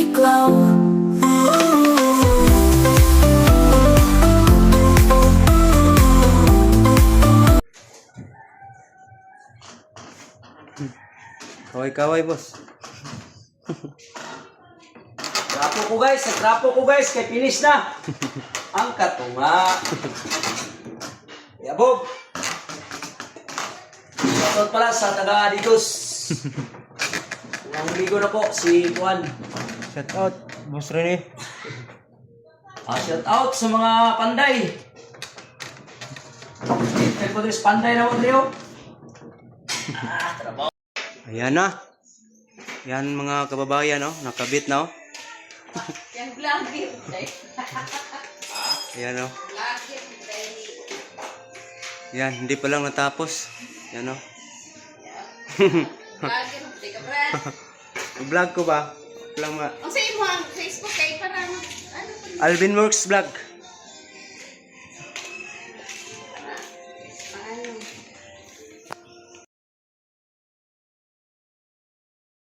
me glow. Kaway-kaway, boss. Trapo ko guys, kay finish na. Ang katunga. Yabog. Shoutout pala sa taga Digos. Ang ligo na po, si Juan. Shout out, boss Rene. Shoutout sa mga panday. Ito ko din panday na mo, Leo. Trabaho. Ayan na. Yan mga kababayan, no? Nakabit na, oh. Yang vlogger. Ayan, oh. Vlogger. Yan, hindi pa lang natapos. Yan, oh. Vlogger. Teka, Brad. Vlog ko ba? Lang ma. Ang sa imo ang Facebook kay para ano pa? Alvin Works Vlog.